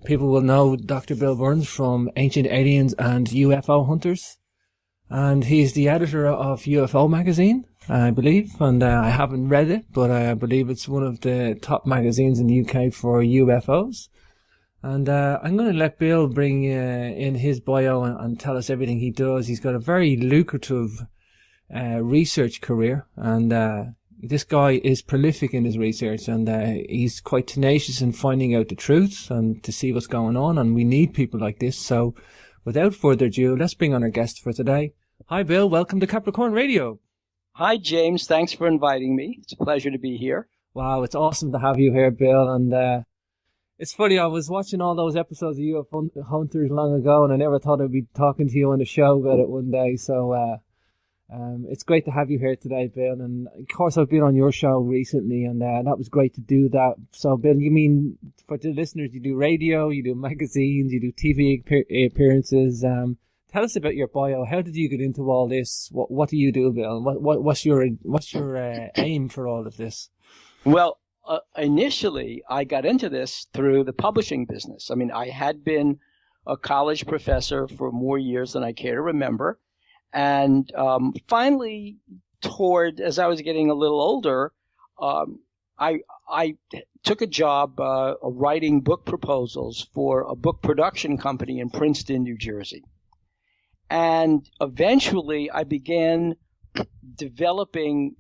people will know Dr. Bill Burns from Ancient Aliens and UFO Hunters. And he's the editor of UFO magazine, I believe. And I haven't read it, but I believe it's one of the top magazines in the UK for UFOs. And I'm going to let Bill bring in his bio and tell us everything he does. He's got a very lucrative research career, and this guy is prolific in his research, and he's quite tenacious in finding out the truth and to see what's going on, and we need people like this. So without further ado, let's bring on our guest for today. Hi Bill, welcome to Capricorn Radio. Hi James, thanks for inviting me. It's a pleasure to be here. Wow, it's awesome to have you here, Bill. And it's funny, I was watching all those episodes of UFO Hunters long ago, and I never thought I'd be talking to you on the show about it one day. So it's great to have you here today, Bill. And of course, I've been on your show recently, and that was great to do that. So, Bill, you mean for the listeners, you do radio, you do magazines, you do TV appearances. Tell us about your bio. How did you get into all this? What do you do, Bill? What's your aim for all of this? Well, initially, I got into this through the publishing business. I mean, I had been a college professor for more years than I care to remember. And finally, as I was getting a little older, I took a job writing book proposals for a book production company in Princeton, New Jersey. And eventually, I began developing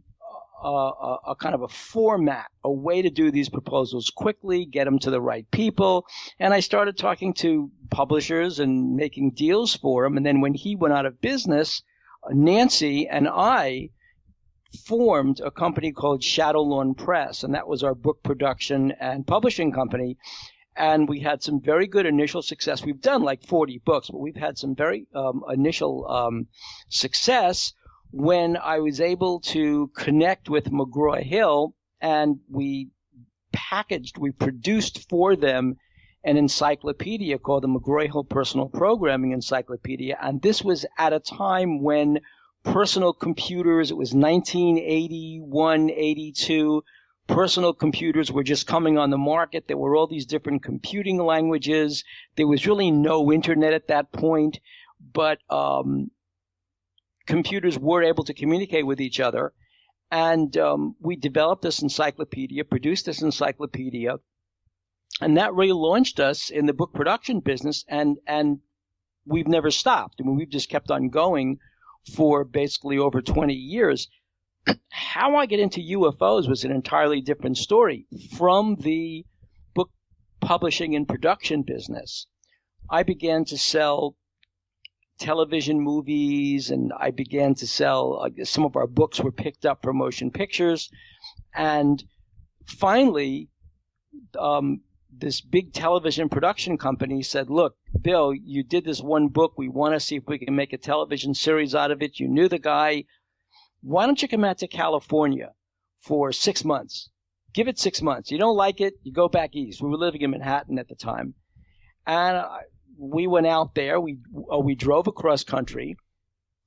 a kind of a format, a way to do these proposals quickly, get them to the right people. And I started talking to publishers and making deals for them. And then when he went out of business, Nancy and I formed a company called Shadow Lawn Press, and that was our book production and publishing company. And we had some very good initial success. We've done like 40 books, but we've had some very initial success when I was able to connect with McGraw-Hill, and we produced for them an encyclopedia called the McGraw-Hill Personal Programming Encyclopedia. And this was at a time when personal computers, it was 1981, 82, personal computers were just coming on the market. There were all these different computing languages. There was really no internet at that point, but computers were able to communicate with each other. And we developed this encyclopedia, produced this encyclopedia, and that really launched us in the book production business, and we've never stopped. I mean, we've just kept on going for basically over 20 years. How I get into UFOs was an entirely different story. From the book publishing and production business, I began to sell television movies, and I began to sell some of our books were picked up for motion pictures. And finally, this big television production company said, look, Bill, you did this one book. We want to see if we can make a television series out of it. You knew the guy. Why don't you come out to California for 6 months? Give it 6 months. You don't like it, you go back east. We were living in Manhattan at the time. And we went out there. We drove across country,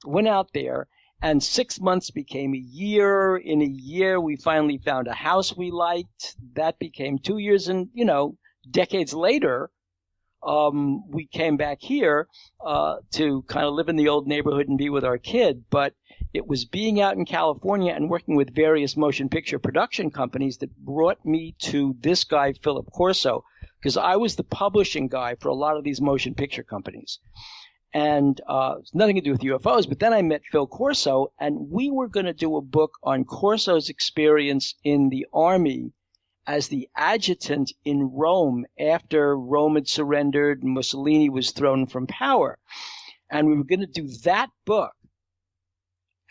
went out there, and 6 months became a year. In a year, we finally found a house we liked. That became 2 years. And, decades later, we came back here to kind of live in the old neighborhood and be with our kid. But it was being out in California and working with various motion picture production companies that brought me to this guy, Philip Corso, because I was the publishing guy for a lot of these motion picture companies. And it's nothing to do with UFOs, but then I met Phil Corso, and we were going to do a book on Corso's experience in the army as the adjutant in Rome after Rome had surrendered and Mussolini was thrown from power. And we were going to do that book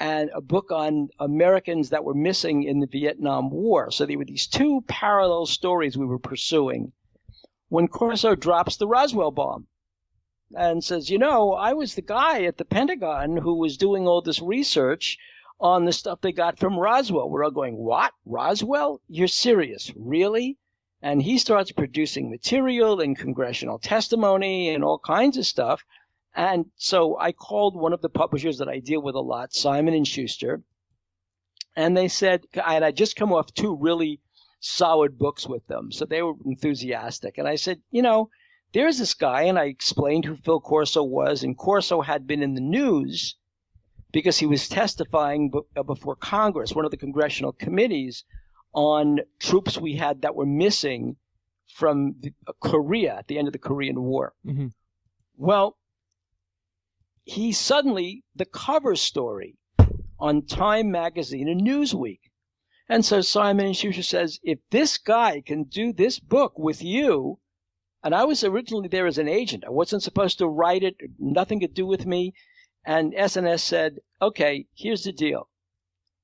and a book on Americans that were missing in the Vietnam War. So there were these two parallel stories we were pursuing when Corso drops the Roswell bomb and says, I was the guy at the Pentagon who was doing all this research on the stuff they got from Roswell. We're all going, what? Roswell? You're serious? Really? And he starts producing material and congressional testimony and all kinds of stuff. And so I called one of the publishers that I deal with a lot, Simon & Schuster, and they said, and I'd just come off two really solid books with them, so they were enthusiastic. And I said, there's this guy, and I explained who Phil Corso was, and Corso had been in the news because he was testifying before Congress, one of the congressional committees, on troops we had that were missing from Korea at the end of the Korean War. Mm-hmm. Well, he suddenly, the cover story on Time magazine and Newsweek. And so Simon & Schuster says, if this guy can do this book with you, and I was originally there as an agent. I wasn't supposed to write it, nothing to do with me. And SNS said, okay, here's the deal.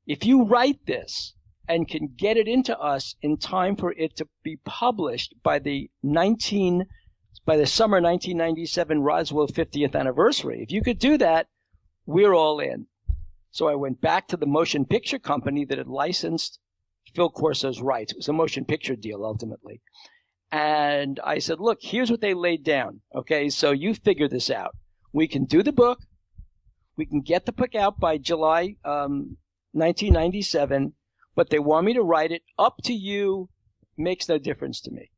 If you write this and can get it into us in time for it to be published by the summer 1997 Roswell 50th anniversary, if you could do that, we're all in. So I went back to the motion picture company that had licensed Phil Corso's rights. It was a motion picture deal ultimately. And I said, look, here's what they laid down. Okay, so you figure this out. We can do the book. We can get the book out by July 1997, but they want me to write it. Up to you. Makes no difference to me.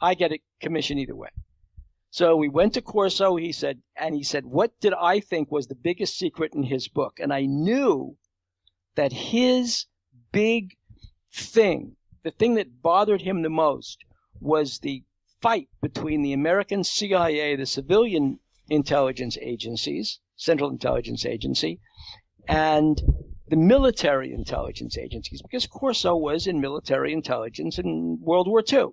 I get a commission either way. So we went to Corso. He said, what did I think was the biggest secret in his book? And I knew that his big thing, the thing that bothered him the most, was the fight between the American CIA, the civilian intelligence agencies, Central Intelligence Agency, and the military intelligence agencies, because Corso was in military intelligence in World War II.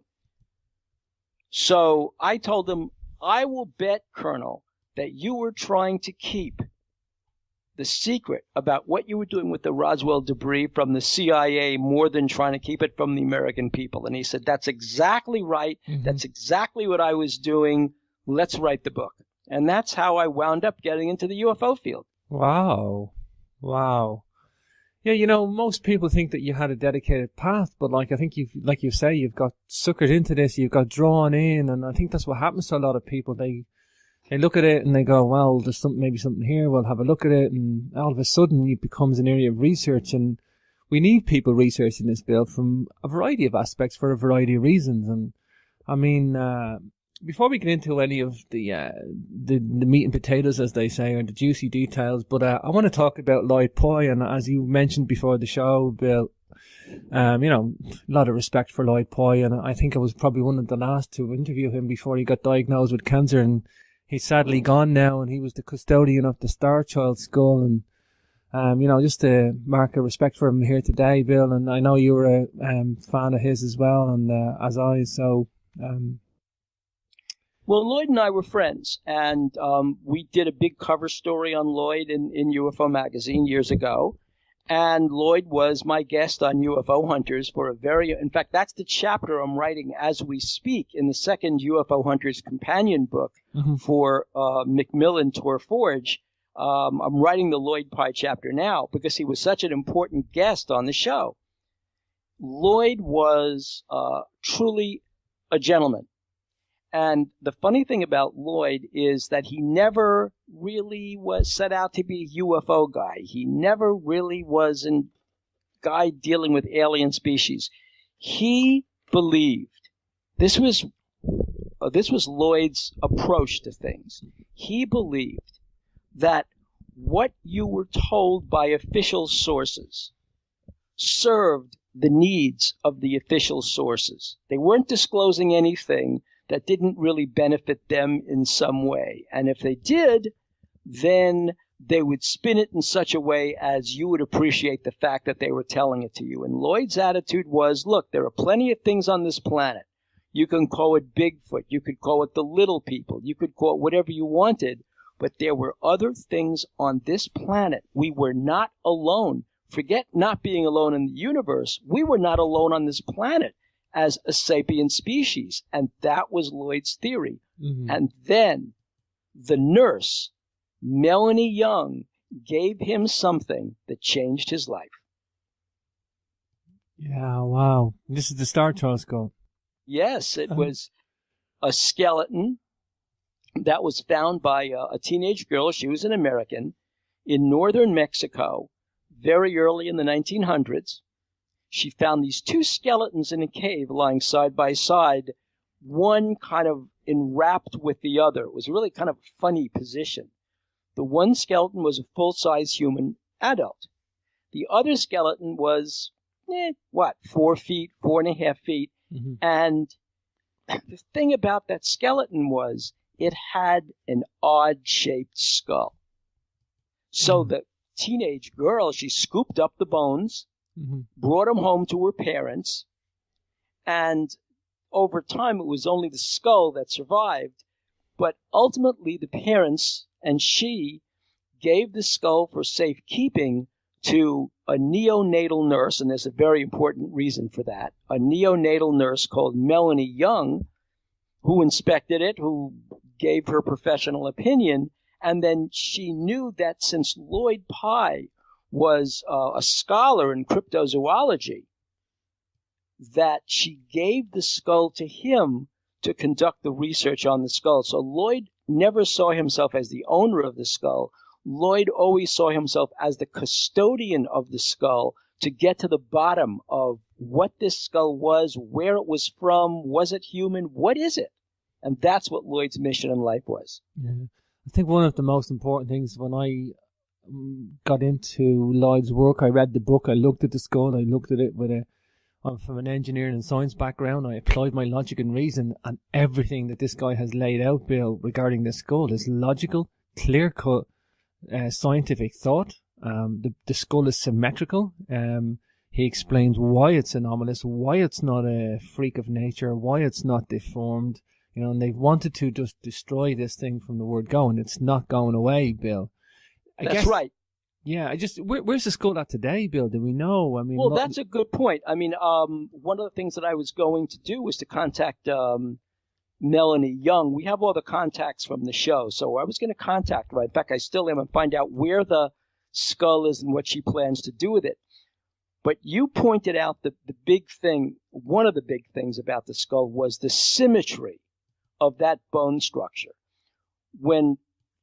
So I told him, I will bet, Colonel, that you were trying to keep the secret about what you were doing with the Roswell debris from the CIA more than trying to keep it from the American people. And he said, that's exactly right. Mm-hmm. That's exactly what I was doing. Let's write the book. And that's how I wound up getting into the UFO field. Wow. Yeah, most people think that you had a dedicated path, but I think you say, you've got suckered into this, you've got drawn in, and I think that's what happens to a lot of people. They look at it and they go, well, there's maybe something here, we'll have a look at it, and all of a sudden it becomes an area of research, and we need people researching this build from a variety of aspects for a variety of reasons. And I mean, before we get into any of the meat and potatoes, as they say, or the juicy details, but I want to talk about Lloyd Pye, and as you mentioned before the show, Bill, a lot of respect for Lloyd Pye, and I think I was probably one of the last to interview him before he got diagnosed with cancer, and he's sadly gone now, and he was the custodian of the Starchild Skull, and just to mark a respect for him here today, Bill, and I know you were a fan of his as well, and as I, so... Well, Lloyd and I were friends, and we did a big cover story on Lloyd in UFO magazine years ago. And Lloyd was my guest on UFO Hunters for in fact, that's the chapter I'm writing as we speak in the second UFO Hunters companion book for Macmillan Tor Forge. I'm writing the Lloyd Pye chapter now because he was such an important guest on the show. Lloyd was truly a gentleman. And the funny thing about Lloyd is that he never really was set out to be a UFO guy. He never really was a guy dealing with alien species. He believed, this was Lloyd's approach to things. He believed that what you were told by official sources served the needs of the official sources. They weren't disclosing anything that didn't really benefit them in some way. And if they did, then they would spin it in such a way as you would appreciate the fact that they were telling it to you. And Lloyd's attitude was, look, there are plenty of things on this planet. You can call it Bigfoot. You could call it the little people. You could call it whatever you wanted. But there were other things on this planet. We were not alone. Forget not being alone in the universe. We were not alone on this planet as a sapient species. And that was Lloyd's theory. Mm-hmm. And then the nurse, Melanie Young, gave him something that changed his life. Yeah, wow. This is the Starchild Skull. Yes, it was a skeleton that was found by a teenage girl. She was an American in northern Mexico very early in the 1900s. She found these two skeletons in a cave lying side by side one kind of enwrapped with the other. It was really kind of a funny position. The one skeleton was a full-size human adult. The other skeleton was, 4 feet, 4.5 feet. Mm-hmm. And the thing about that skeleton was it had an odd-shaped skull. So the teenage girl, she scooped up the bones, brought them home to her parents, and over time it was only the skull that survived. But ultimately the parents and she gave the skull for safekeeping to a neonatal nurse, and there's a very important reason for that, a neonatal nurse called Melanie Young, who inspected it, who gave her professional opinion, and then she knew that since Lloyd Pye was a scholar in cryptozoology, that she gave the skull to him to conduct the research on the skull. So Lloyd never saw himself as the owner of the skull. Lloyd always saw himself as the custodian of the skull to get to the bottom of what this skull was, where it was from, was it human, what is it? And that's what Lloyd's mission in life was. Yeah. I think one of the most important things when I got into Lloyd's work, I read the book, I looked at the skull, I looked at it I'm from an engineering and science background. I applied my logic and reason, and everything that this guy has laid out, Bill, regarding the skull is logical, clear-cut, scientific thought. The skull is symmetrical. He explains why it's anomalous, why it's not a freak of nature, why it's not deformed. And they've wanted to just destroy this thing from the word go, and it's not going away, Bill. That's right. Yeah, where's the skull at today, Bill? Do we know? I mean, well, that's a good point. I mean, one of the things that I was going to do was to contact Melanie Young. We have all the contacts from the show, so I was going to contact her. In fact, I still am, and find out where the skull is and what she plans to do with it. But you pointed out the big thing, one of the big things about the skull was the symmetry of that bone structure. When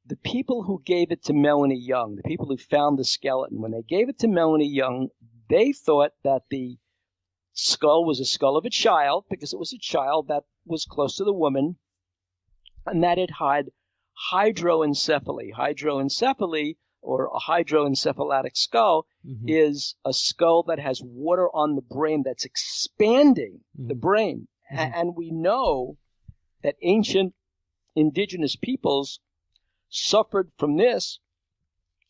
the people who gave it to Melanie Young, the people who found the skeleton, when they gave it to Melanie Young, they thought that the skull was a skull of a child because it was a child that was close to the woman, and that it had hydroencephaly. Hydroencephaly, or a hydroencephalic skull, is a skull that has water on the brain that's expanding the brain. And we know that ancient indigenous peoples suffered from this,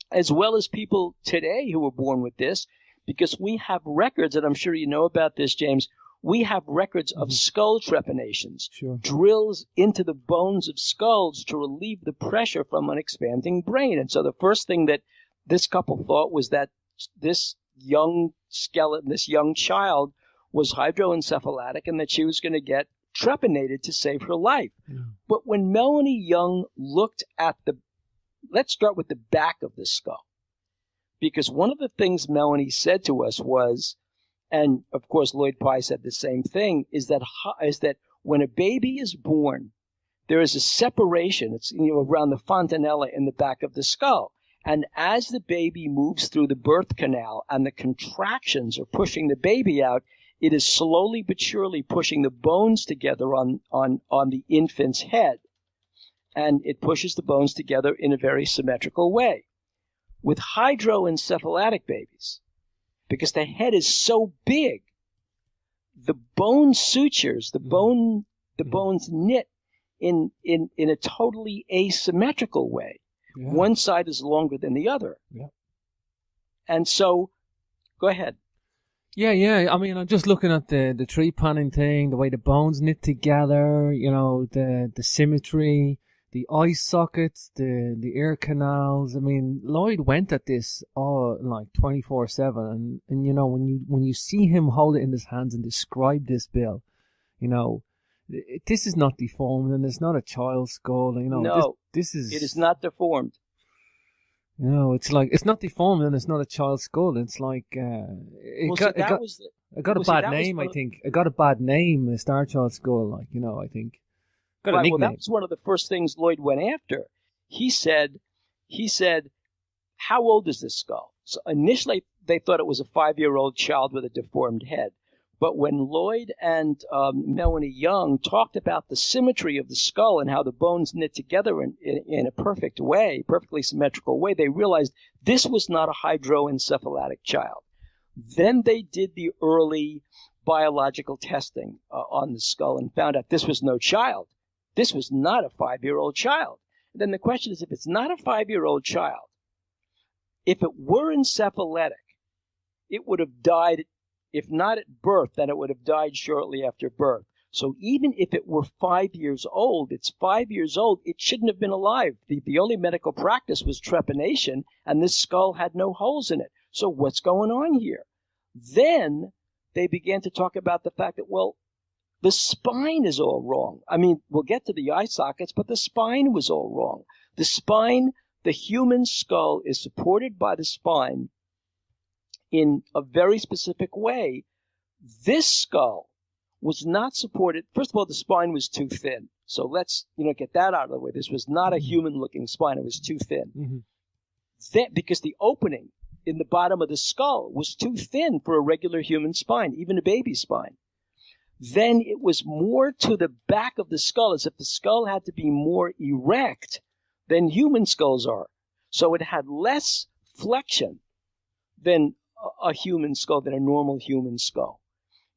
as well as people today who were born with this, because we have records, and I'm sure you know about this, James, we have records of skull trepanations, drills into the bones of skulls to relieve the pressure from an expanding brain. And so the first thing that this couple thought was that this young skeleton, this young child, was hydroencephalic and that she was going to get trepanated to save her life. But when Melanie Young looked at let's start with the back of the skull, because one of the things Melanie said to us was, and of course Lloyd Pye said the same thing, is that when a baby is born, there is a separation. It's around the fontanella in the back of the skull, and as the baby moves through the birth canal and the contractions are pushing the baby out, it is slowly but surely pushing the bones together on the infant's head. And it pushes the bones together in a very symmetrical way. With hydroencephalic babies, because the head is so big, the bone sutures, the bones knit in a totally asymmetrical way. Yeah. One side is longer than the other. Yeah. And so, go ahead. Yeah. I mean, I'm just looking at the tree panning thing, the way the bones knit together, the symmetry, the eye sockets, the ear canals. I mean, Lloyd went at this all like 24/7, and when you see him hold it in his hands and describe this, Bill, this is not deformed and it's not a child's skull. No, this is. It is not deformed. It's like it's not deformed and it's not a child's skull. It's like it got a bad name. I think it got a bad name, a Starchild Skull. I think. Right, well, that was one of the first things Lloyd went after. He said, how old is this skull? So initially they thought it was a 5-year-old child with a deformed head. But when Lloyd and Melanie Young talked about the symmetry of the skull and how the bones knit together in a perfect way, perfectly symmetrical way, they realized this was not a hydroencephalitic child. Then they did the early biological testing on the skull and found out this was no child. This was not a 5-year-old child. And then the question is, if it's not a 5-year-old child, if it were encephalitic, it would have died, if not at birth, then it would have died shortly after birth. So even if it were 5 years old, it's 5 years old, it shouldn't have been alive. The only medical practice was trepanation, and this skull had no holes in it. So what's going on here? Then they began to talk about the fact that, well, the spine is all wrong. I mean, we'll get to the eye sockets, but the spine was all wrong. The spine, the human skull is supported by the spine in a very specific way. This skull was not supported. First of all, the spine was too thin. So let's, get that out of the way. This was not a human-looking spine. It was too thin. Mm-hmm. Then, because the opening in the bottom of the skull was too thin for a regular human spine, even a baby spine. Then it was more to the back of the skull, as if the skull had to be more erect than human skulls are. So it had less flexion than a human skull, than a normal human skull.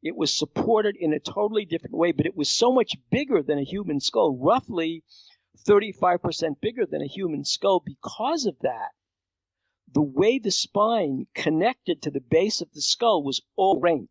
It was supported in a totally different way, but it was so much bigger than a human skull, roughly 35% bigger than a human skull. Because of that, the way the spine connected to the base of the skull was all length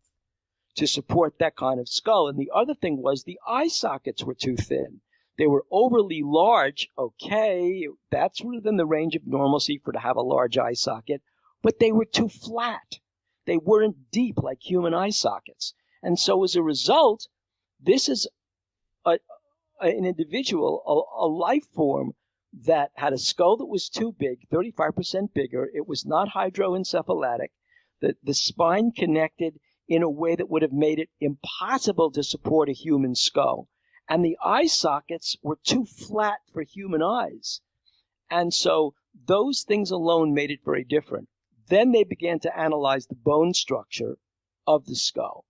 to support that kind of skull. And the other thing was the eye sockets were too thin. They were overly large. Okay, that's within the range of normalcy to have a large eye socket, but they were too flat. They weren't deep like human eye sockets. And so as a result, this is an individual, a life form that had a skull that was too big, 35% bigger. It was not hydroencephalitic. The spine connected in a way that would have made it impossible to support a human skull. And the eye sockets were too flat for human eyes. And so those things alone made it very different. Then they began to analyze the bone structure of the skull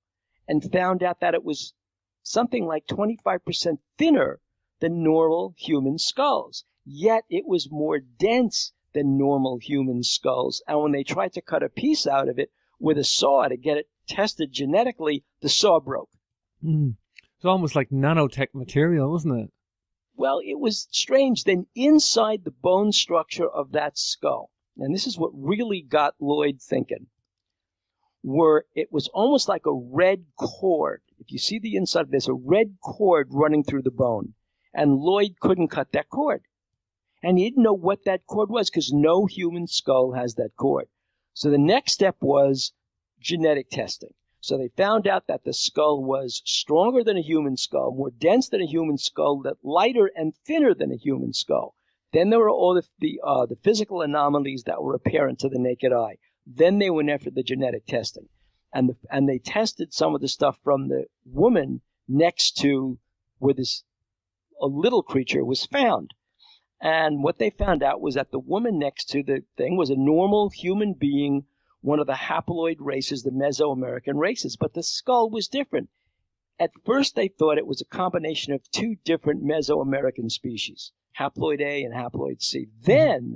and found out that it was something like 25% thinner than normal human skulls. Yet it was more dense than normal human skulls. And when they tried to cut a piece out of it with a saw to get it tested genetically, the saw broke. It's almost like nanotech material, wasn't it? Well, it was strange. Then inside the bone structure of that skull, and this is what really got Lloyd thinking, it was almost like a red cord. If you see the inside, there's a red cord running through the bone. And Lloyd couldn't cut that cord. And he didn't know what that cord was because no human skull has that cord. So the next step was genetic testing. So they found out that the skull was stronger than a human skull, more dense than a human skull, that lighter and thinner than a human skull. Then there were all the physical anomalies that were apparent to the naked eye. Then they went after the genetic testing. And they tested some of the stuff from the woman next to where a little creature was found. And what they found out was that the woman next to the thing was a normal human being, one of the haploid races, the Mesoamerican races, but the skull was different. At first, they thought it was a combination of two different Mesoamerican species, haploid A and haploid C. Then,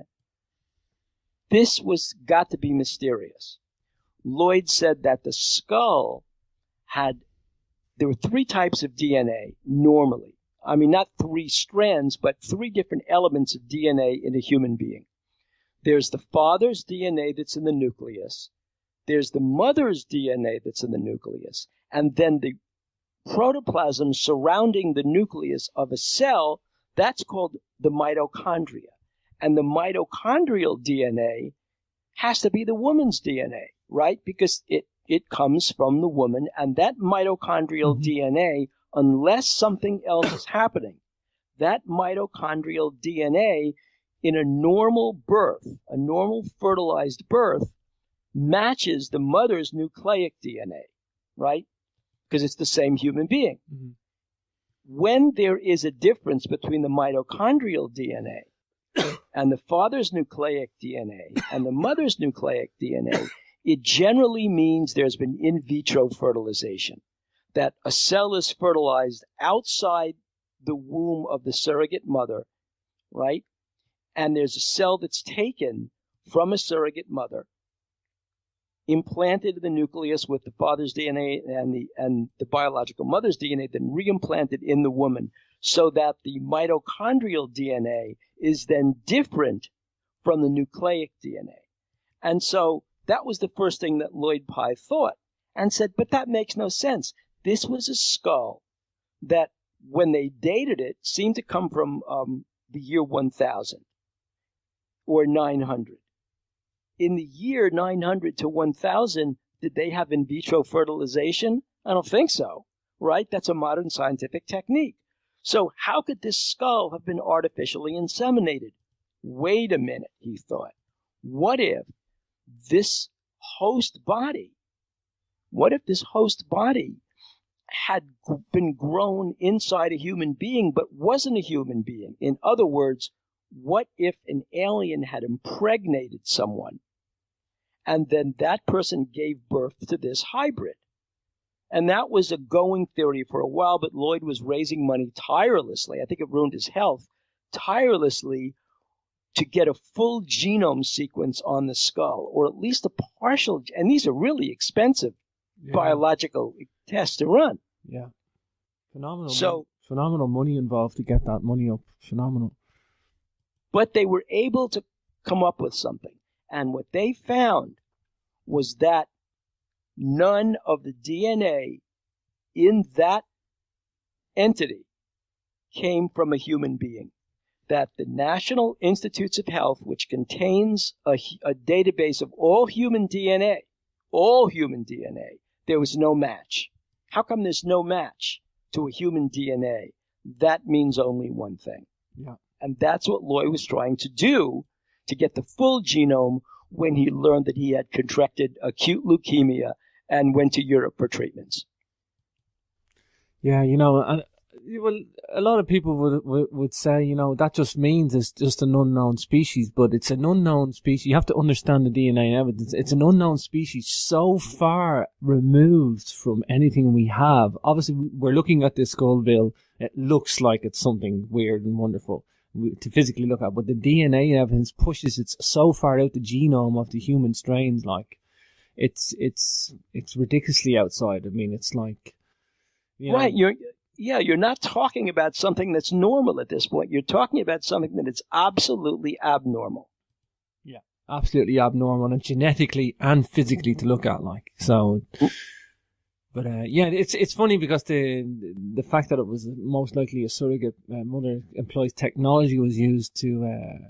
this got to be mysterious. Lloyd said that the skull there were 3 types of DNA normally. I mean, not 3 strands, but 3 different elements of DNA in a human being. There's the father's DNA that's in the nucleus. There's the mother's DNA that's in the nucleus. And then the protoplasm surrounding the nucleus of a cell, that's called the mitochondria. And the mitochondrial DNA has to be the woman's DNA, right? Because it comes from the woman. And that mitochondrial DNA, unless something else is happening, that mitochondrial DNA in a normal birth, a normal fertilized birth, matches the mother's nucleic DNA, right? Because it's the same human being. Mm-hmm. When there is a difference between the mitochondrial DNA and the father's nucleic DNA and the mother's nucleic DNA, It generally means there's been in vitro fertilization, that a cell is fertilized outside the womb of the surrogate mother, right? And there's a cell that's taken from a surrogate mother, implanted in the nucleus with the father's DNA and the biological mother's DNA, then reimplanted in the woman, so that the mitochondrial DNA is then different from the nucleic DNA. And so that was the first thing that Lloyd Pye thought and said, but that makes no sense. This was a skull that, when they dated it, seemed to come from the year 1000 or 900. In the year 900 to 1000, did they have in vitro fertilization? I don't think so, right? That's a modern scientific technique. So how could this skull have been artificially inseminated? Wait a minute, he thought. What if this host body had been grown inside a human being but wasn't a human being? In other words, what if an alien had impregnated someone and then that person gave birth to this hybrid? And that was a going theory for a while, but Lloyd was raising money tirelessly. I think it ruined his health, tirelessly, to get a full genome sequence on the skull, or at least a partial. And these are really expensive biological tests to run. Yeah. Phenomenal money involved to get that money up. Phenomenal. But they were able to come up with something. And what they found was that none of the DNA in that entity came from a human being. That the National Institutes of Health, which contains a database of all human DNA, there was no match. How come there's no match to a human DNA? That means only one thing. Yeah. And that's what Lloyd was trying to do to get the full genome when he learned that he had contracted acute leukemia and went to Europe for treatments. Yeah, well, a lot of people would say, that just means it's just an unknown species, but it's an unknown species. You have to understand the DNA evidence. It's an unknown species so far removed from anything we have. Obviously, we're looking at this skull, Bill. It looks like it's something weird and wonderful to physically look at, but the DNA evidence pushes it so far out the genome of the human strains, like it's ridiculously outside. I mean, it's like, right. You're not talking about something that's normal at this point. You're talking about something that is absolutely abnormal. Yeah, absolutely abnormal, and genetically and physically to look at, like, so. But it's funny because the fact that it was most likely a surrogate mother employs technology was used to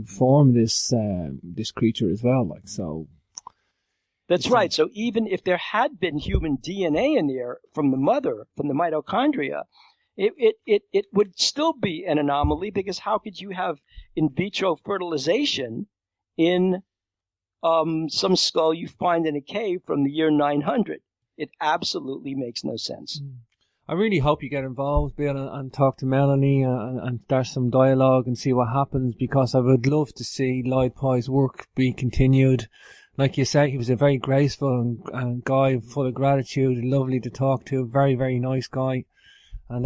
form this creature as well, like, so. That's right. So even if there had been human DNA in there from the mother, from the mitochondria, it would still be an anomaly, because how could you have in vitro fertilization in some skull you find in a cave from the year 900? It absolutely makes no sense. I really hope you get involved, Bill, and talk to Melanie and start some dialogue and see what happens, because I would love to see Lloyd Pye's work be continued. Like you say, he was a very graceful and guy full of gratitude, lovely to talk to, very, very nice guy. And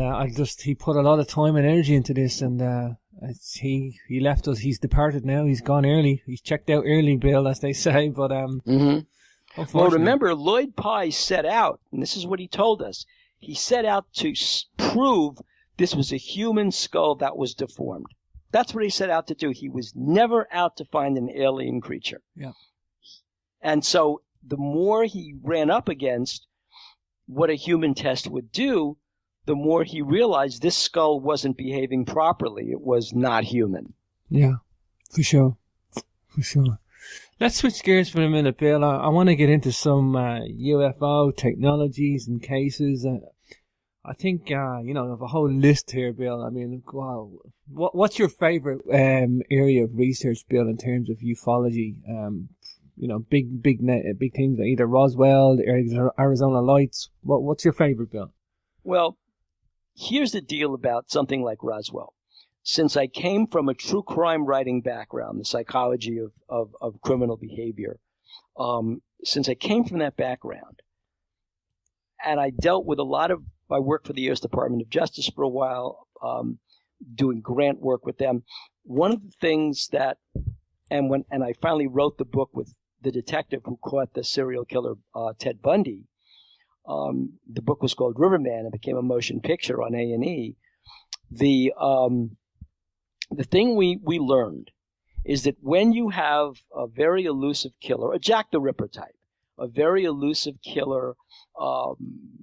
he put a lot of time and energy into this, and he left us. He's departed now. He's gone early. He's checked out early, Bill, as they say. But well, remember, Lloyd Pye set out, and this is what he told us. He set out to prove this was a human skull that was deformed. That's what he set out to do. He was never out to find an alien creature. Yeah. And so the more he ran up against what a human test would do, the more he realized this skull wasn't behaving properly. It was not human. Yeah, for sure. For sure. Let's switch gears for a minute, Bill. I want to get into some UFO technologies and cases. I think, I have a whole list here, Bill. I mean, wow. What's your favorite area of research, Bill, in terms of ufology? Big things, either Roswell, Arizona Lights. What's your favorite, Bill? Well, here's the deal about something like Roswell. Since I came from a true crime writing background, the psychology of criminal behavior, since I came from that background, and I worked for the U.S. Department of Justice for a while, doing grant work with them. One of the things that, and I finally wrote the book with the detective who caught the serial killer, Ted Bundy. The book was called Riverman. It became a motion picture on A&E. The thing we learned is that when you have a very elusive killer, a Jack the Ripper type, a very elusive killer,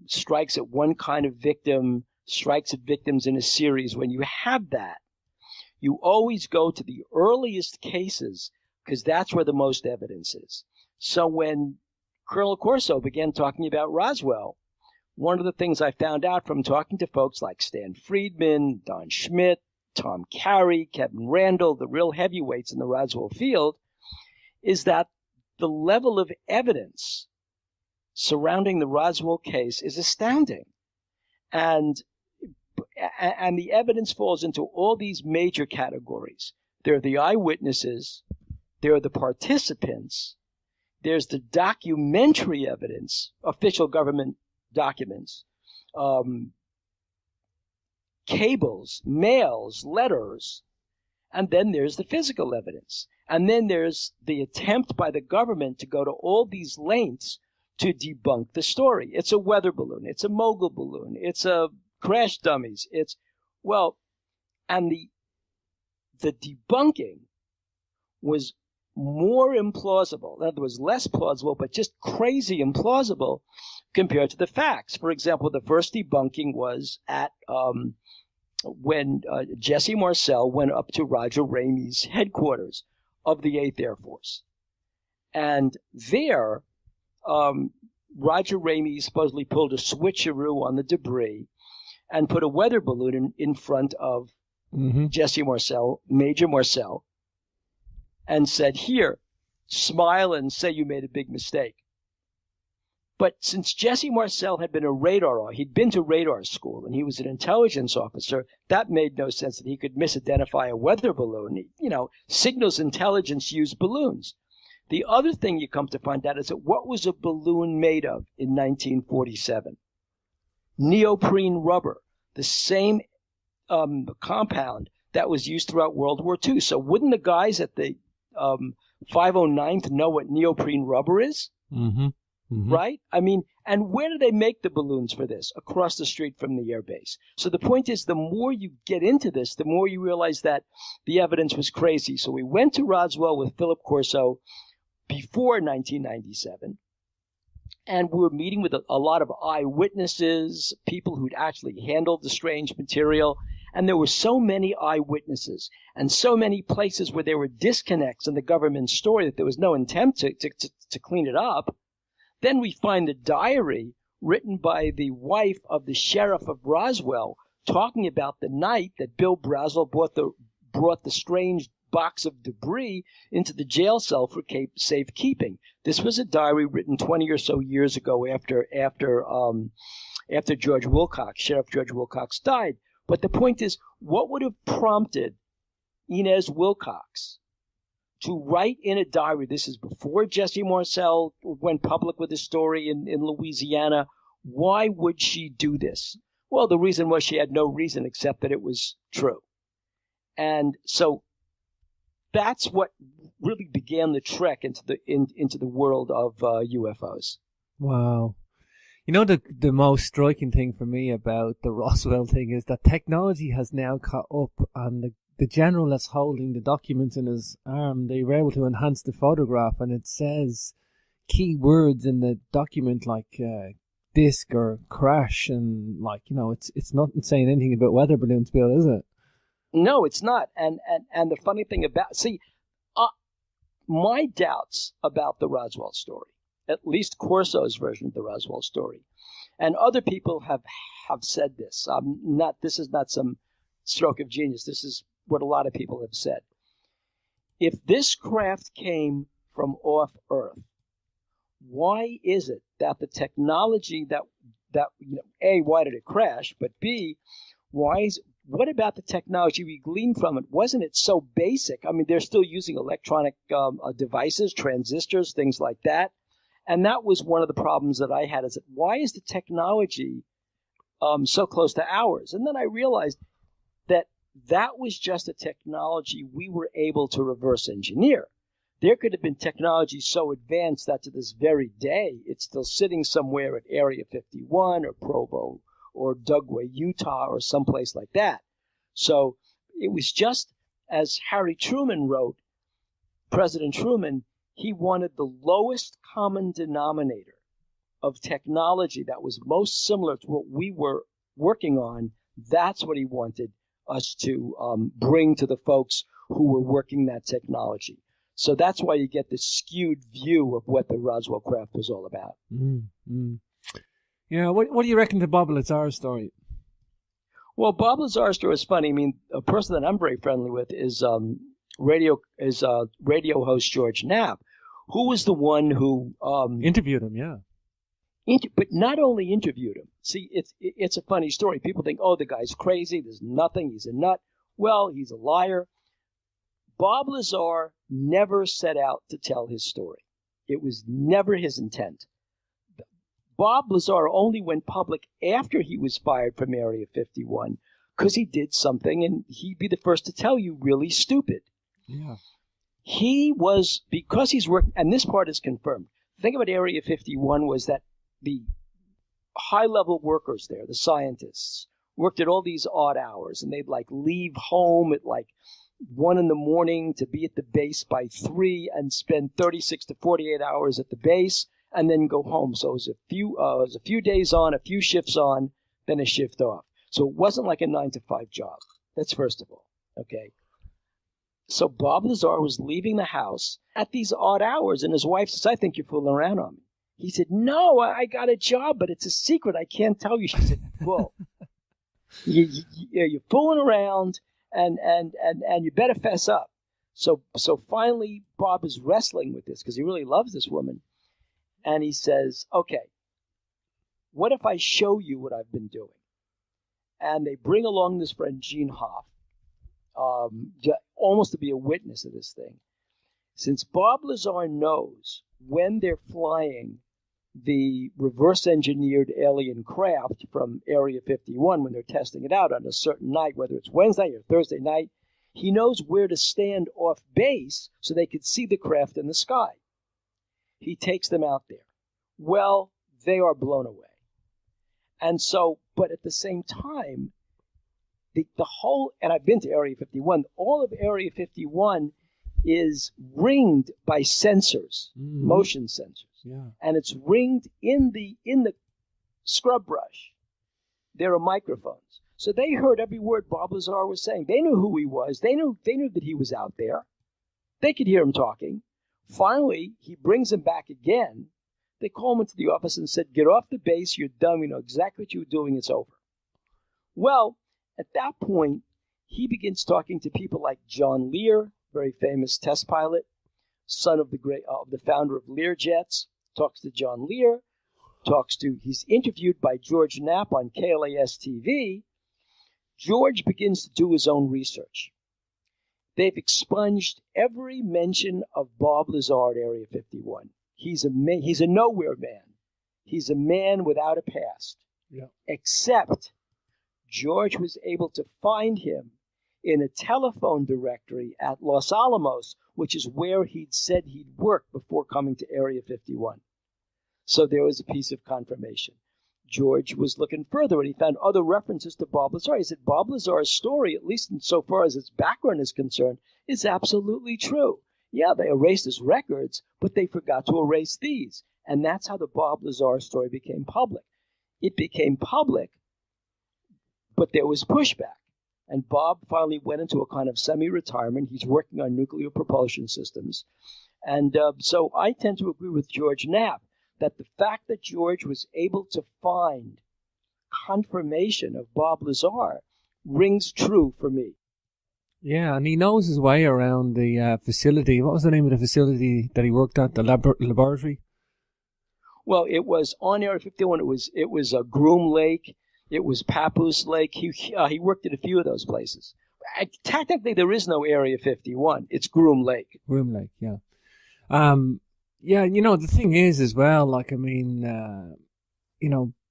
strikes at one kind of victim, strikes at victims in a series, when you have that, you always go to the earliest cases because that's where the most evidence is. So when Colonel Corso began talking about Roswell, one of the things I found out from talking to folks like Stan Friedman, Don Schmidt, Tom Carey, Kevin Randall, the real heavyweights in the Roswell field, is that the level of evidence surrounding the Roswell case is astounding. And the evidence falls into all these major categories. There are the eyewitnesses, there are the participants, there's the documentary evidence, official government documents, cables, mails, letters, and then there's the physical evidence. And then there's the attempt by the government to go to all these lengths to debunk the story. It's a weather balloon, it's a mogul balloon, it's a crash dummies, and the debunking was more implausible. In other words, less plausible, but just crazy implausible compared to the facts. For example, the first debunking was at when Jesse Marcel went up to Roger Ramey's headquarters of the 8th Air Force. And there, Roger Ramey supposedly pulled a switcheroo on the debris and put a weather balloon in front of Jesse Marcel, Major Marcel, and said, "Here, smile and say you made a big mistake." But since Jesse Marcel had been he'd been to radar school and he was an intelligence officer, that made no sense that he could misidentify a weather balloon. Signals intelligence used balloons. The other thing you come to find out is that what was a balloon made of in 1947? Neoprene rubber, the same compound that was used throughout World War II. So wouldn't the guys at the 509th know what neoprene rubber is? Right? I mean, and where do they make the balloons for this? Across the street from the airbase. So the point is, the more you get into this, the more you realize that the evidence was crazy. So we went to Roswell with Philip Corso before 1997. And we were meeting with a lot of eyewitnesses, people who'd actually handled the strange material. And there were so many eyewitnesses and so many places where there were disconnects in the government story that there was no attempt to clean it up. Then we find the diary written by the wife of the sheriff of Roswell talking about the night that Bill Brazel brought the strange box of debris into the jail cell for safekeeping. This was a diary written 20 or so years ago after George Wilcox, Sheriff George Wilcox, died. But the point is, what would have prompted Inez Wilcox to write in a diary? This is before Jesse Marcel went public with his story in Louisiana. Why would she do this? Well, the reason was she had no reason except that it was true. And so that's what really began the trek into the world of UFOs. Wow. The most striking thing for me about the Roswell thing is that technology has now caught up, and the general that's holding the documents in his arm, they were able to enhance the photograph, and it says key words in the document like disc or crash, and it's not saying anything about weather balloons, Bill, is it? No, it's not. And the funny thing my doubts about the Roswell story, at least Corso's version of the Roswell story, and other people have said this. This is not some stroke of genius. This is what a lot of people have said. If this craft came from off Earth, why is it that the technology that A, why did it crash? But B, why what about the technology we gleaned from it? Wasn't it so basic? I mean, they're still using electronic devices, transistors, things like that. And that was one of the problems that I had, is that why is the technology so close to ours? And then I realized that that was just a technology we were able to reverse engineer. There could have been technology so advanced that to this very day, it's still sitting somewhere at Area 51 or Provo or Dugway, Utah, or someplace like that. So it was just, as Harry Truman wrote, President Truman, he wanted the lowest common denominator of technology that was most similar to what we were working on. That's what he wanted us to bring to the folks who were working that technology. So that's why you get this skewed view of what the Roswell craft was all about. Mm-hmm. Yeah, what do you reckon to Bob Lazar's story? Well, Bob Lazar's story is funny. I mean, a person that I'm very friendly with is radio host George Knapp, who was the one who interviewed him. Yeah. But not only interviewed him. See, it's a funny story. People think, oh, the guy's crazy. There's nothing. He's a nut. Well, he's a liar. Bob Lazar never set out to tell his story. It was never his intent. Bob Lazar only went public after he was fired from Area 51 because he did something, and he'd be the first to tell you, really stupid. Yeah. He was, because he's working, and this part is confirmed. The thing about Area 51 was that the high-level workers there, the scientists, worked at all these odd hours, and they'd leave home at 1 a.m. to be at the base by 3 and spend 36 to 48 hours at the base and then go home. So it was a few days on, a few shifts on, then a shift off. So it wasn't like a 9-to-5 job. That's first of all. Okay. So Bob Lazar was leaving the house at these odd hours, and his wife says, I think you're fooling around on me. He said, no, I got a job, but it's a secret. I can't tell you. She said, well, you're fooling around, and you better fess up. So finally, Bob is wrestling with this because he really loves this woman. And he says, okay, what if I show you what I've been doing? And they bring along this friend, Gene Hoff, almost to be a witness of this thing. Since Bob Lazar knows when they're flying the reverse-engineered alien craft from Area 51, when they're testing it out on a certain night, whether it's Wednesday or Thursday night, he knows where to stand off base so they could see the craft in the sky. He takes them out there. Well, they are blown away. And so, but at the same time, the whole, and I've been to Area 51, all of Area 51 is ringed by sensors, motion sensors. Yeah. And it's ringed in the scrub brush. There are microphones. So they heard every word Bob Lazar was saying. They knew who he was. They knew that he was out there. They could hear him talking. Finally, he brings him back again. They call him into the office and said, get off the base. You're done. We know exactly what you were doing. It's over. Well, at that point, he begins talking to people like John Lear, very famous test pilot, son of the founder of Learjets. Talks to John Lear. He's interviewed by George Knapp on KLAS TV. George begins to do his own research. They've expunged every mention of Bob Lazar at Area 51. He's a nowhere man. He's a man without a past. Yeah. Except George was able to find him in a telephone directory at Los Alamos, which is where he'd said he'd worked before coming to Area 51. So there was a piece of confirmation. George was looking further, and he found other references to Bob Lazar. He said Bob Lazar's story, at least insofar as its background is concerned, is absolutely true. Yeah, they erased his records, but they forgot to erase these. And that's how the Bob Lazar story became public. It became public, but there was pushback. And Bob finally went into a kind of semi-retirement. He's working on nuclear propulsion systems. And so I tend to agree with George Knapp that the fact that George was able to find confirmation of Bob Lazar rings true for me. Yeah, and he knows his way around the facility. What was the name of the facility that he worked at, the laboratory? Well, it was on Area 51. It was a Groom Lake. It was Papoose Lake. He worked at a few of those places. Technically, there is no Area 51. It's Groom Lake. Groom Lake, yeah. Yeah, the thing is as well, like, I mean,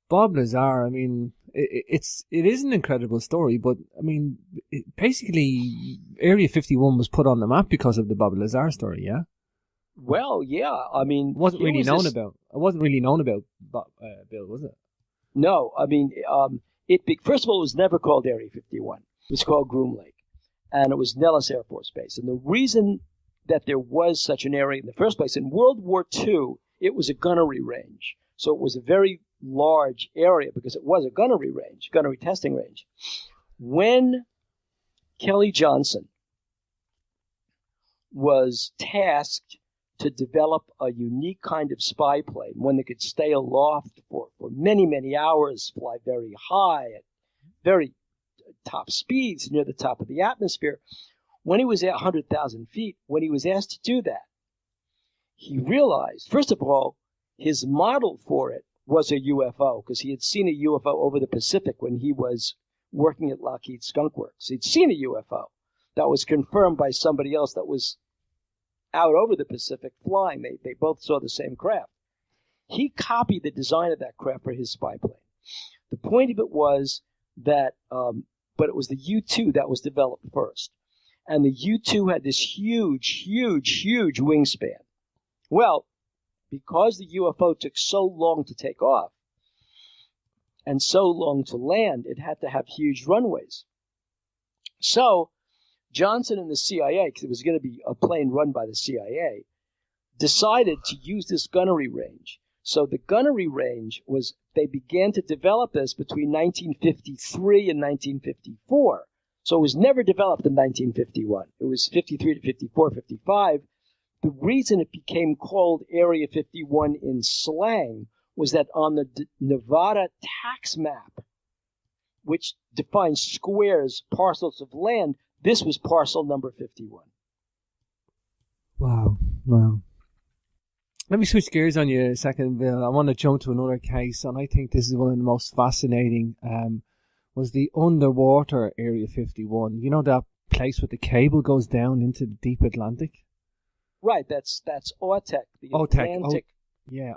Bob Lazar, I mean, it is an incredible story, but, I mean, basically, Area 51 was put on the map because of the Bob Lazar story, yeah? Well, yeah, I mean... It wasn't really known about Bill, was it? No, I mean, first of all, it was never called Area 51. It was called Groom Lake, and it was Nellis Air Force Base. And the reason that there was such an area in the first place, in World War II, it was a gunnery range. So it was a very large area because it was a gunnery testing range. When Kelly Johnson was tasked to develop a unique kind of spy plane, one that could stay aloft for many, many hours, fly very high at very top speeds near the top of the atmosphere. When he was at 100,000 feet, when he was asked to do that, he realized, first of all, his model for it was a UFO, because he had seen a UFO over the Pacific when he was working at Lockheed Skunk Works. He'd seen a UFO that was confirmed by somebody else that was out over the Pacific flying. They both saw the same craft. He copied the design of that craft for his spy plane. The point of it was that, but it was the U-2 that was developed first. And the U-2 had this huge, huge, huge wingspan. Well, because the UFO took so long to take off and so long to land, it had to have huge runways. So Johnson and the CIA, because it was going to be a plane run by the CIA, decided to use this gunnery range. So the gunnery range was, they began to develop this between 1953 and 1954. So it was never developed in 1951. It was 53 to 54, 55. The reason it became called Area 51 in slang was that on the Nevada tax map, which defines squares, parcels of land, this was parcel number 51. Wow. Let me switch gears on you a second, Bill. I want to jump to another case, and I think this is one of the most fascinating, was the underwater Area 51. You know that place where the cable goes down into the deep Atlantic? Right, that's OTEC, the Atlantic.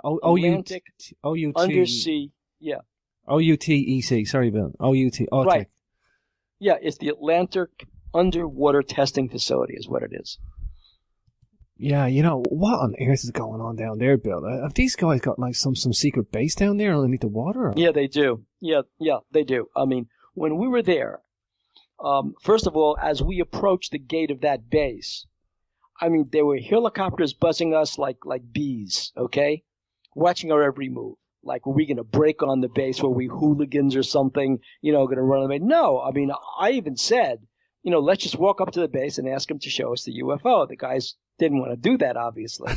Atlantic OUT undersea, yeah. OUTEC, sorry, Bill. OUT, OTEC. Right. Yeah, it's the Atlantic Underwater Testing Facility is what it is. Yeah, what on earth is going on down there, Bill? Have these guys got like some secret base down there underneath the water? Or? Yeah, they do. Yeah, they do. I mean, when we were there, first of all, as we approached the gate of that base, I mean, there were helicopters buzzing us like bees, okay? Watching our every move. Like, were we going to break on the base? Were we hooligans or something, going to run on the base? No, I mean, I even said, let's just walk up to the base and ask them to show us the UFO. The guys didn't want to do that, obviously.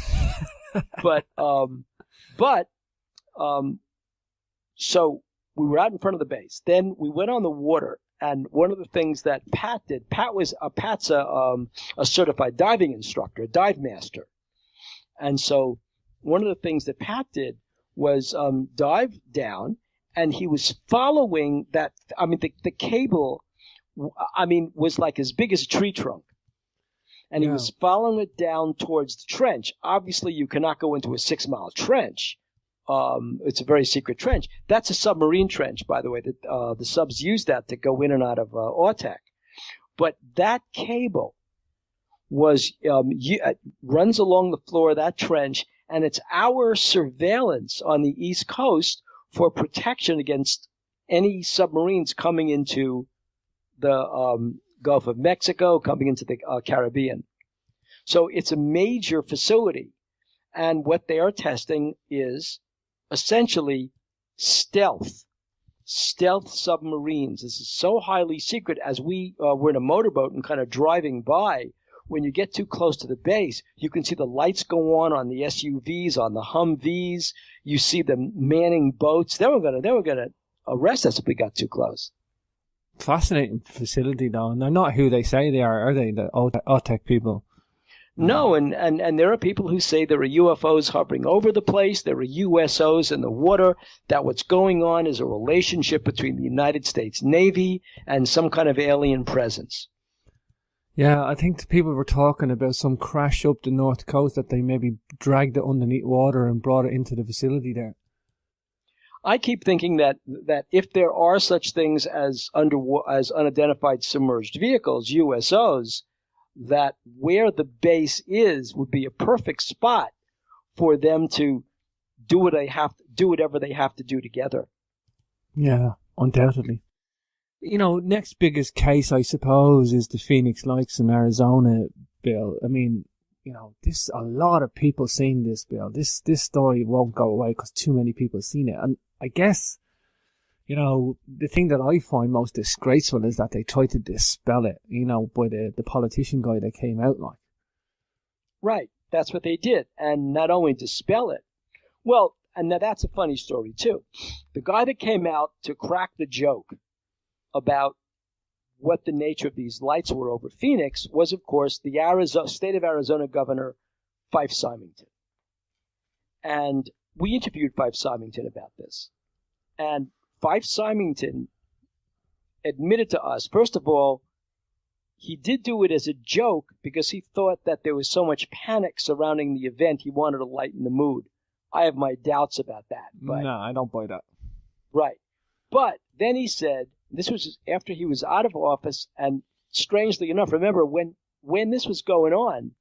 So we were out in front of the base. Then we went on the water. And one of the things that Pat's a certified diving instructor, a dive master. And so one of the things that Pat did was dive down, and he was following that. I mean, the cable, was like as big as a tree trunk. And he was following it down towards the trench. Obviously, you cannot go into a 6-mile trench. It's a very secret trench. That's a submarine trench, by the way. The subs use that to go in and out of OTEC. But that cable runs along the floor of that trench, and it's our surveillance on the East Coast for protection against any submarines coming into the Gulf of Mexico, coming into the Caribbean. So it's a major facility, and what they are testing is essentially stealth submarines. This is so highly secret. As we were in a motorboat and kind of driving by, when you get too close to the base, you can see the lights go on the SUVs, on the Humvees. You see them manning boats. They were gonna arrest us if we got too close. Fascinating facility, though. And they're not who they say they are they? The OTEC people? No, and there are people who say there are UFOs hovering over the place. There are USOs in the water. That what's going on is a relationship between the United States Navy and some kind of alien presence. Yeah, I think people were talking about some crash up the north coast that they maybe dragged it underneath water and brought it into the facility there. I keep thinking that if there are such things as unidentified submerged vehicles, USOs, that where the base is would be a perfect spot for them to do whatever they have to do together. Yeah, undoubtedly. Next biggest case, I suppose, is the Phoenix Lights in Arizona, Bill. I mean, a lot of people seen this, Bill. This story won't go away because too many people have seen it. And I guess, the thing that I find most disgraceful is that they tried to dispel it, by the politician guy that came out like. Right. That's what they did. And not only dispel it. Well, and now that's a funny story, too. The guy that came out to crack the joke about what the nature of these lights were over Phoenix was, of course, the state of Arizona governor, Fife Symington. And we interviewed Fife Symington about this. And Fife Symington admitted to us, first of all, he did do it as a joke because he thought that there was so much panic surrounding the event, he wanted to lighten the mood. I have my doubts about that. But, no, I don't buy that. Right. But then he said, this was after he was out of office, and strangely enough, remember, when this was going on,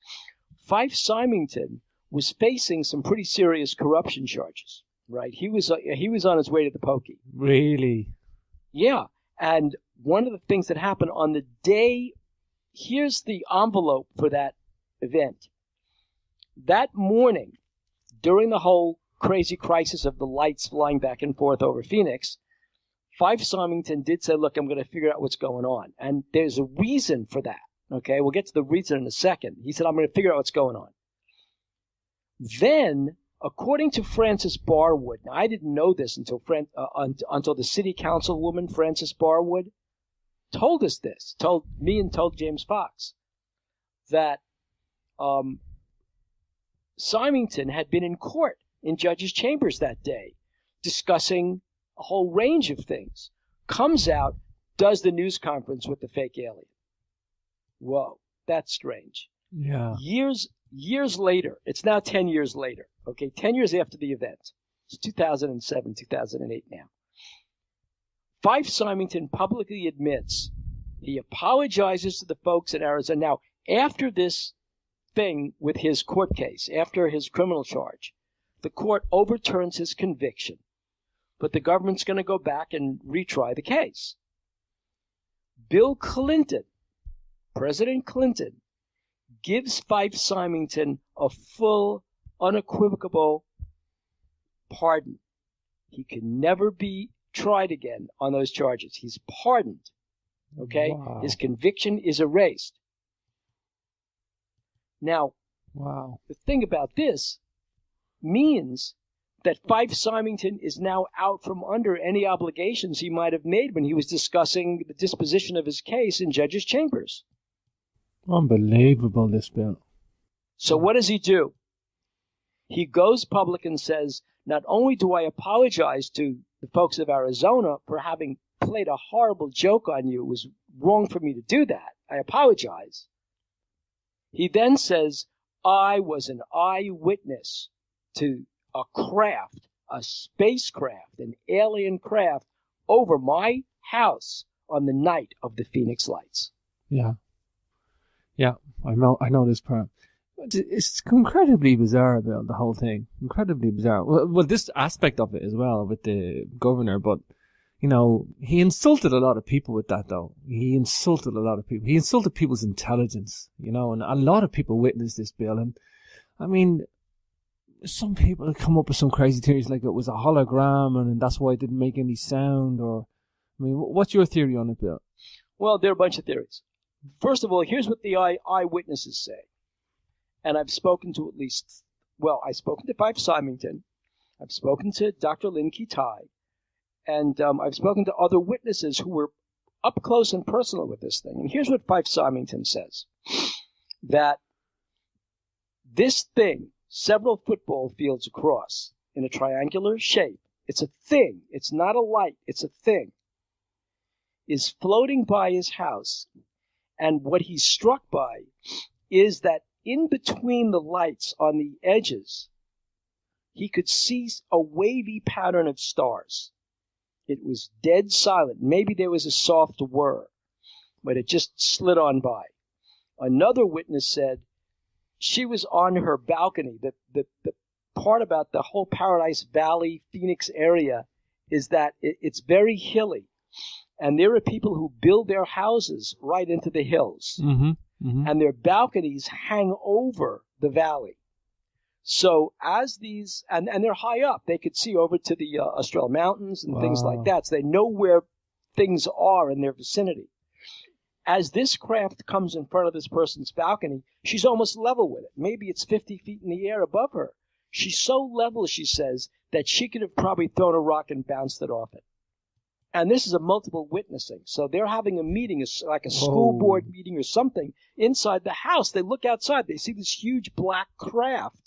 Fife Symington was facing some pretty serious corruption charges. Right, he was on his way to the pokey. Really? Yeah, and one of the things that happened on the day, here's the envelope for that event. That morning, during the whole crazy crisis of the lights flying back and forth over Phoenix, Fife Symington did say, look, I'm going to figure out what's going on. And there's a reason for that. Okay, we'll get to the reason in a second. He said, I'm going to figure out what's going on. Then, according to Frances Barwood, now I didn't know this until the city councilwoman, Frances Barwood, told us this, told James Fox, that Symington had been in court in judges' chambers that day discussing a whole range of things. Comes out, does the news conference with the fake alien. Whoa, that's strange. Yeah. Years later, it's now 10 years later, okay, 10 years after the event. It's 2007, 2008 now. Fife Symington publicly admits he apologizes to the folks in Arizona. Now, after this thing with his court case, after his criminal charge, the court overturns his conviction, but the government's going to go back and retry the case. Bill Clinton, President Clinton, gives Fife Symington a full, unequivocal pardon. He can never be tried again on those charges. He's pardoned. Okay? Wow. His conviction is erased. Now, wow. The thing about this means that Fife Symington is now out from under any obligations he might have made when he was discussing the disposition of his case in judges' chambers. Unbelievable, this Bill. So what does he do? He goes public and says, not only do I apologize to the folks of Arizona for having played a horrible joke on you, it was wrong for me to do that, I apologize. He then says, I was an eyewitness to a craft, a spacecraft, an alien craft over my house on the night of the Phoenix Lights. Yeah. Yeah, I know this part. It's incredibly bizarre, Bill, the whole thing. Incredibly bizarre. Well, this aspect of it as well with the governor, but, he insulted a lot of people with that, though. He insulted a lot of people. He insulted people's intelligence, and a lot of people witnessed this, Bill. And, I mean, some people come up with some crazy theories like it was a hologram and that's why it didn't make any sound, or, I mean, what's your theory on it, Bill? Well, there are a bunch of theories. First of all, here's what the eyewitnesses say. And I've spoken to I've spoken to Fife Symington. I've spoken to Dr. Lynn Pye. And I've spoken to other witnesses who were up close and personal with this thing. And here's what Fife Symington says. That This thing, several football fields across, in a triangular shape, it's a thing, it's not a light, it's a thing, is floating by his house. And what he's struck by is that in between the lights on the edges, he could see a wavy pattern of stars. It was dead silent. Maybe there was a soft whir, but it just slid on by. Another witness said she was on her balcony. The part about the whole Paradise Valley, Phoenix area is that it's very hilly. And there are people who build their houses right into the hills. Mm-hmm. Mm-hmm. And their balconies hang over the valley. So as these, and they're high up, they could see over to the Austral Mountains and things like that. So they know where things are in their vicinity. As this craft comes in front of this person's balcony, she's almost level with it. Maybe it's 50 feet in the air above her. She's so level, she says, that she could have probably thrown a rock and bounced it off it. And this is a multiple witnessing. So they're having a meeting, like a school board meeting or something, inside the house. They look outside. They see this huge black craft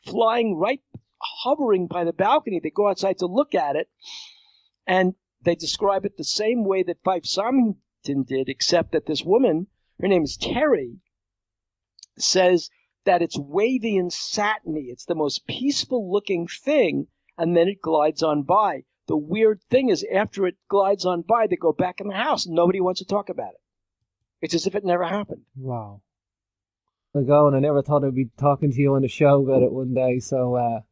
flying right, hovering by the balcony. They go outside to look at it, and they describe it the same way that Fife Symington did, except that this woman, her name is Terry, says that it's wavy and satiny. It's the most peaceful-looking thing, and then it glides on by. The weird thing is, after it glides on by, they go back in the house, and nobody wants to talk about it. It's as if it never happened. Wow. And I never thought I'd be talking to you on the show about it one day, so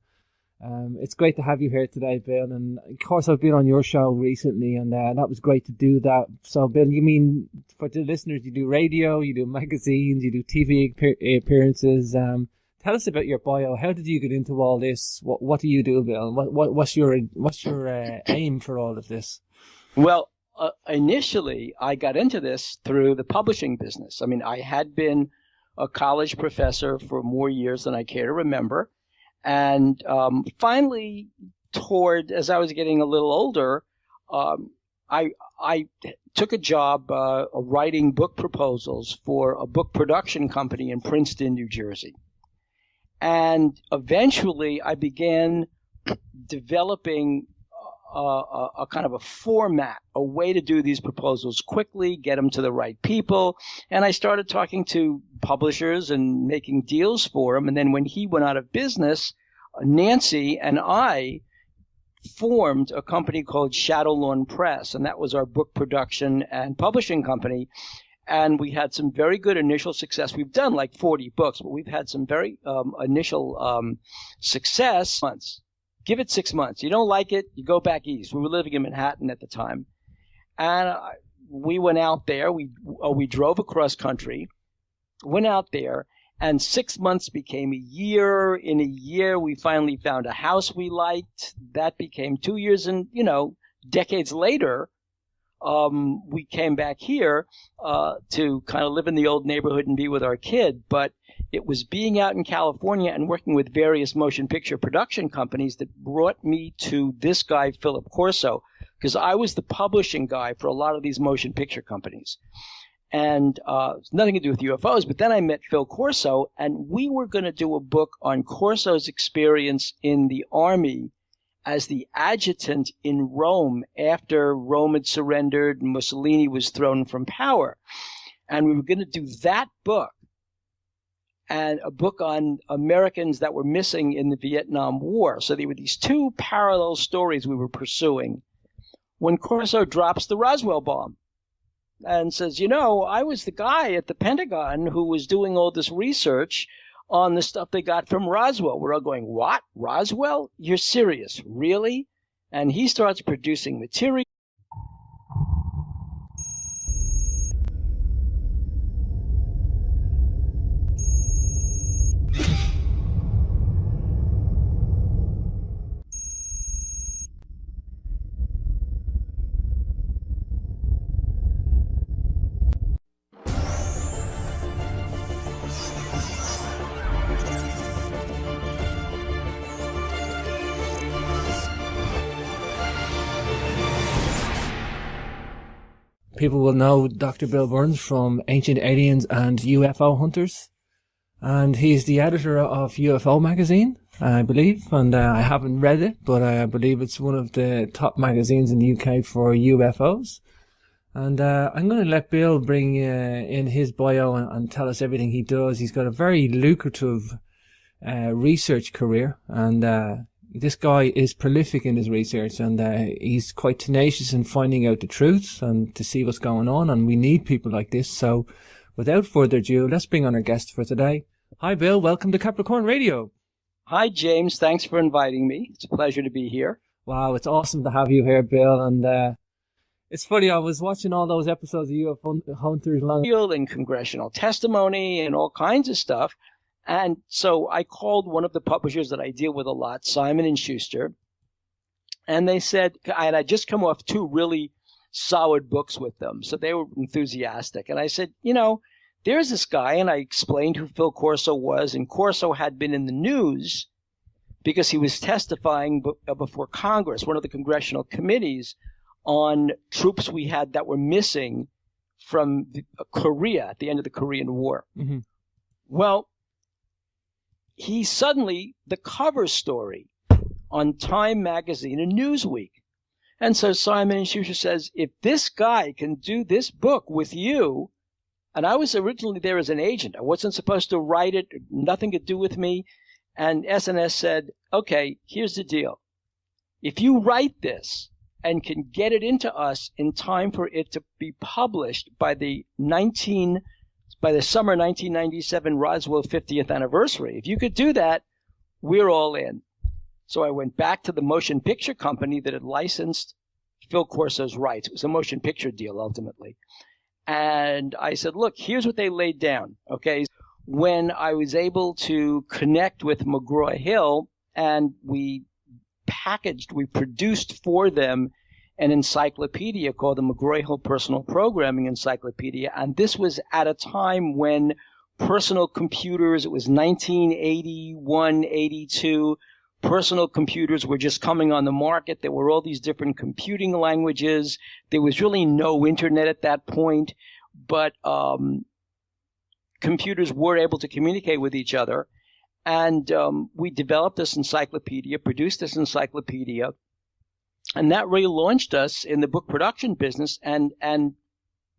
it's great to have you here today, Bill. And of course, I've been on your show recently, and that was great to do that. So, Bill, you mean, for the listeners, you do radio, you do magazines, you do TV appearances. Tell us about your bio. How did you get into all this? What do you do, Bill? What's your aim for all of this? Well, initially, I got into this through the publishing business. I mean, I had been a college professor for more years than I care to remember. And finally, as I was getting a little older, I took a job writing book proposals for a book production company in Princeton, New Jersey. And eventually, I began developing a kind of a format, a way to do these proposals quickly, get them to the right people. And I started talking to publishers and making deals for them. And then when he went out of business, Nancy and I formed a company called Shadow Lawn Press, and that was our book production and publishing company. And we had some very good initial success. We've done like 40 books, but we've had some very initial success. Give it 6 months. You don't like it, you go back east. We were living in Manhattan at the time. And we went out there. We drove across country, went out there, and 6 months became a year. In a year, we finally found a house we liked. That became 2 years. And, decades later, we came back here to kind of live in the old neighborhood and be with our kid. But it was being out in California and working with various motion picture production companies that brought me to this guy, Philip Corso, because I was the publishing guy for a lot of these motion picture companies. And it's nothing to do with UFOs, but then I met Phil Corso, and we were going to do a book on Corso's experience in the Army as the adjutant in Rome after Rome had surrendered and Mussolini was thrown from power. And we were going to do that book and a book on Americans that were missing in the Vietnam War. So there were these two parallel stories we were pursuing when Corso drops the Roswell bomb and says, I was the guy at the Pentagon who was doing all this research on the stuff they got from Roswell. We're all going, what? Roswell? You're serious? Really? And he starts producing material. People will know Dr. Bill Burns from Ancient Aliens and UFO Hunters. and he's the editor of UFO magazine, I believe, and I haven't read it, but I believe it's one of the top magazines in the UK for UFOs. And I'm going to let Bill bring in his bio and tell us everything he does. He's got a very lucrative research career, and this guy is prolific in his research, and he's quite tenacious in finding out the truth and to see what's going on, and we need people like this. So without further ado, let's bring on our guest for today. Hi, Bill. Welcome to Capricorn Radio. Hi, James. Thanks for inviting me. It's a pleasure to be here. Wow, it's awesome to have you here, Bill. And it's funny, I was watching all those episodes of UFO Hunters and congressional testimony and all kinds of stuff. And so I called one of the publishers that I deal with a lot, Simon & Schuster, and they said, and I'd just come off 2 really solid books with them, so they were enthusiastic. And I said, there's this guy, and I explained who Phil Corso was, and Corso had been in the news because he was testifying before Congress, one of the congressional committees, on troops we had that were missing from Korea at the end of the Korean War. Mm-hmm. Well, he's suddenly the cover story on Time magazine and Newsweek. And so Simon & Schuster says, if this guy can do this book with you, and I was originally there as an agent. I wasn't supposed to write it, nothing to do with me. And SNS said, okay, here's the deal. If you write this and can get it into us in time for it to be published by the summer 1997 Roswell 50th anniversary, if you could do that, we're all in. So I went back to the motion picture company that had licensed Phil Corso's rights. It was a motion picture deal ultimately. And I said, look, here's what they laid down. Okay. When I was able to connect with McGraw-Hill, and we produced for them an encyclopedia called the McGraw-Hill Personal Programming Encyclopedia. And this was at a time when personal computers, it was 1981, 82, personal computers were just coming on the market. There were all these different computing languages. There was really no internet at that point, but computers were able to communicate with each other. And we developed this encyclopedia, produced this encyclopedia, and that really launched us in the book production business, and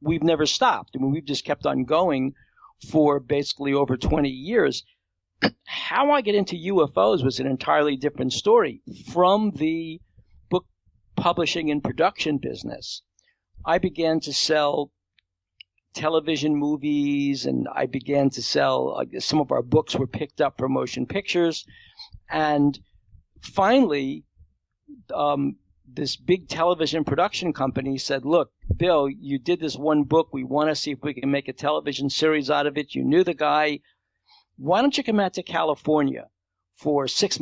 we've never stopped. I mean, we've just kept on going for basically over 20 years. How I get into UFOs was an entirely different story. From the book publishing and production business, I began to sell television movies, and I began to sell, some of our books were picked up for motion pictures. And finally, this big television production company said, look, Bill, you did this one book. We want to see if we can make a television series out of it. You knew the guy. Why don't you come out to California for 6 months?